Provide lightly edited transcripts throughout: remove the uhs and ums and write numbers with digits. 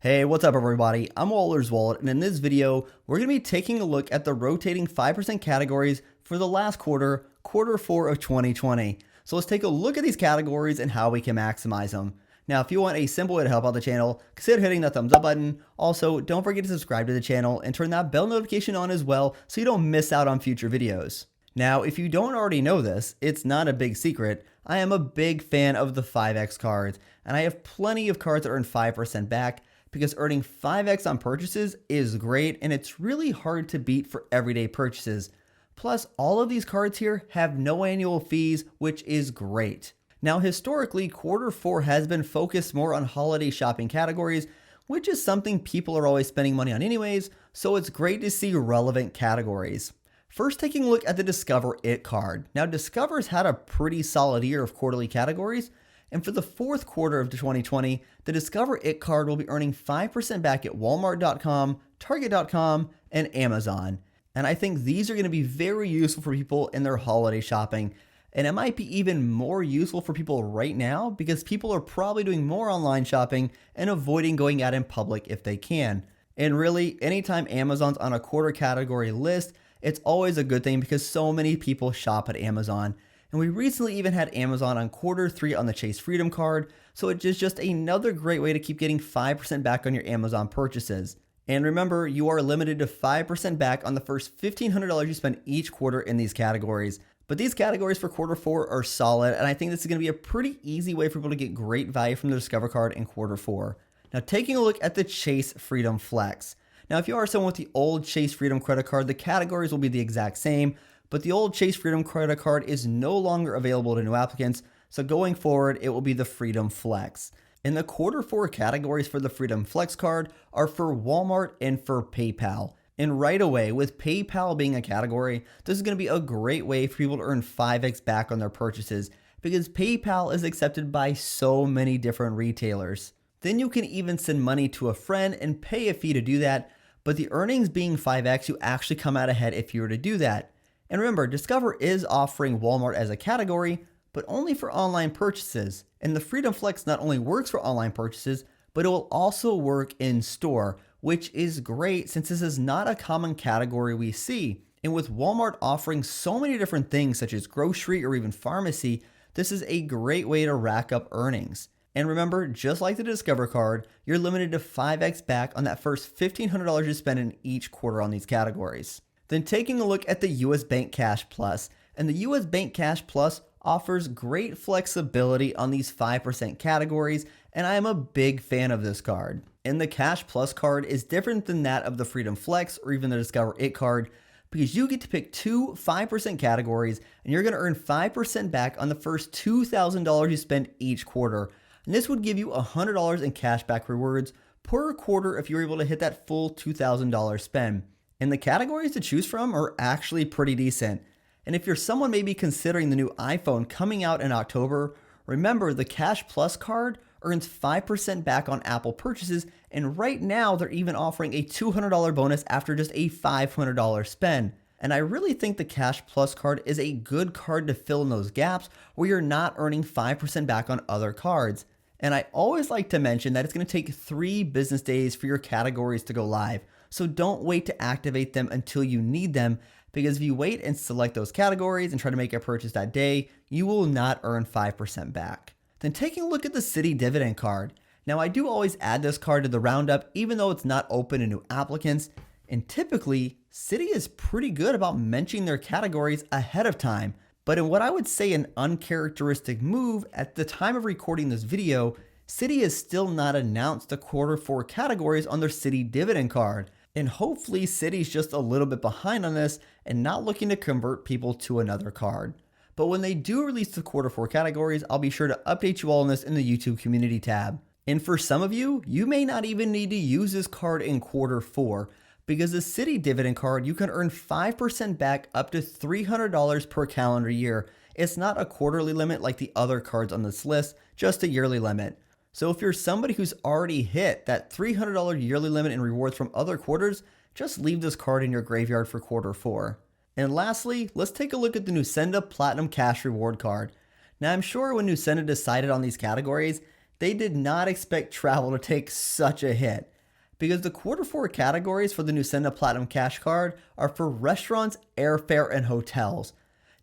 Hey, what's up everybody? I'm Waller's Wallet, and in this video, we're going to be taking a look at the rotating 5% categories for the last quarter, quarter 4 of 2020. So let's take a look at these categories and how we can maximize them. Now, if you want a simple way to help out the channel, consider hitting that thumbs up button. Also, don't forget to subscribe to the channel and turn that bell notification on as well so you don't miss out on future videos. Now, if you don't already know this, it's not a big secret. I am a big fan of the 5x cards, and I have plenty of cards that earn 5% back, because earning 5x on purchases is great and it's really hard to beat for everyday purchases. Plus, all of these cards here have no annual fees, which is great. Now, historically, quarter 4 has been focused more on holiday shopping categories, which is something people are always spending money on anyways, so it's great to see relevant categories. First, taking a look at the Discover It card. Now, Discover's had a pretty solid year of quarterly categories, and for the fourth quarter of 2020, the Discover It card will be earning 5% back at Walmart.com, Target.com, and Amazon. And I think these are going to be very useful for people in their holiday shopping. And it might be even more useful for people right now because people are probably doing more online shopping and avoiding going out in public if they can. And really, anytime Amazon's on a quarter category list, it's always a good thing because so many people shop at Amazon. And we recently even had Amazon on quarter 3 on the Chase Freedom card, so it is just another great way to keep getting 5% back on your Amazon purchases. And remember, you are limited to 5% back on the first $1,500 you spend each quarter in these categories. But these categories for quarter 4 are solid, and I think this is going to be a pretty easy way for people to get great value from the Discover card in quarter 4. Now, taking a look at the Chase Freedom Flex. Now, if you are someone with the old Chase Freedom credit card, the categories will be the exact same, but the old Chase Freedom credit card is no longer available to new applicants, so going forward, it will be the Freedom Flex. And the quarter 4 categories for the Freedom Flex card are for Walmart and for PayPal. And right away, with PayPal being a category, this is going to be a great way for people to earn 5x back on their purchases because PayPal is accepted by so many different retailers. Then you can even send money to a friend and pay a fee to do that, but the earnings being 5x, you actually come out ahead if you were to do that. And remember, Discover is offering Walmart as a category, but only for online purchases. And the Freedom Flex not only works for online purchases, but it will also work in store, which is great since this is not a common category we see. And with Walmart offering so many different things such as grocery or even pharmacy, this is a great way to rack up earnings. And remember, just like the Discover card, you're limited to 5x back on that first $1,500 you spend in each quarter on these categories. Then taking a look at the US Bank Cash Plus, and the US Bank Cash Plus offers great flexibility on these 5% categories, and I am a big fan of this card. And the Cash Plus card is different than that of the Freedom Flex or even the Discover It card because you get to pick two 5% categories and you're going to earn 5% back on the first $2,000 you spend each quarter. And this would give you $100 in cashback rewards per quarter if you're able to hit that full $2,000 spend. And the categories to choose from are actually pretty decent. And if you're someone maybe considering the new iPhone coming out in October, remember the Cash Plus card earns 5% back on Apple purchases, and right now they're even offering a $200 bonus after just a $500 spend. And I really think the Cash Plus card is a good card to fill in those gaps where you're not earning 5% back on other cards. And I always like to mention that it's going to take 3 business days for your categories to go live. So don't wait to activate them until you need them, because if you wait and select those categories and try to make a purchase that day, you will not earn 5% back. Then taking a look at the Citi Dividend card. Now, I do always add this card to the roundup even though it's not open to new applicants, and typically Citi is pretty good about mentioning their categories ahead of time. But in what I would say an uncharacteristic move, at the time of recording this video, Citi has still not announced the quarter 4 categories on their Citi Dividend card. And hopefully Citi's just a little bit behind on this and not looking to convert people to another card. But when they do release the quarter 4 categories, I'll be sure to update you all on this in the YouTube community tab. And for some of you, you may not even need to use this card in quarter 4 because the Citi Dividend card, you can earn 5% back up to $300 per calendar year. It's not a quarterly limit like the other cards on this list, just a yearly limit. So if you're somebody who's already hit that $300 yearly limit in rewards from other quarters, just leave this card in your graveyard for quarter 4. And lastly, let's take a look at the Nusenda Platinum Cash Reward card. Now, I'm sure when Nusenda decided on these categories, they did not expect travel to take such a hit. because the Q4 categories for the Nusenda Platinum Cash Card are for restaurants, airfare, and hotels.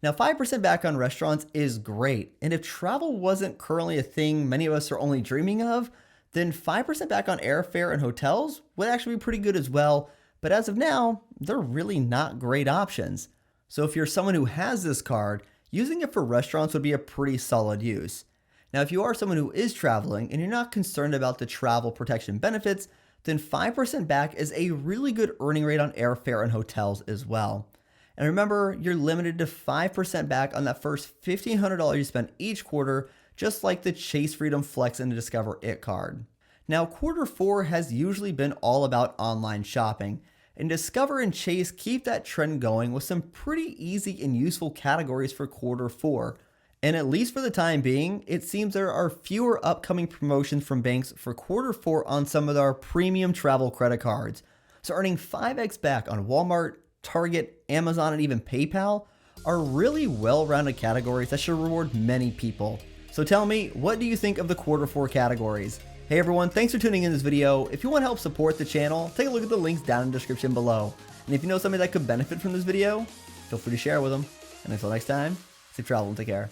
Now, 5% back on restaurants is great, and if travel wasn't currently a thing many of us are only dreaming of, then 5% back on airfare and hotels would actually be pretty good as well, but as of now, they're really not great options. So if you're someone who has this card, using it for restaurants would be a pretty solid use. Now, if you are someone who is traveling and you're not concerned about the travel protection benefits, then 5% back is a really good earning rate on airfare and hotels as well. And remember, you're limited to 5% back on that first $1,500 you spend each quarter, just like the Chase Freedom Flex and the Discover It card. Now, Q4 has usually been all about online shopping, and Discover and Chase keep that trend going with some pretty easy and useful categories for Q4. And at least for the time being, it seems there are fewer upcoming promotions from banks for Q4 on some of our premium travel credit cards. So earning 5x back on Walmart, Target, Amazon, and even PayPal are really well-rounded categories that should reward many people. So tell me, what do you think of the Q4 categories? Hey everyone, thanks for tuning in this video. If you want to help support the channel, take a look at the links down in the description below. And if you know somebody that could benefit from this video, feel free to share with them. And until next time, safe travel and take care.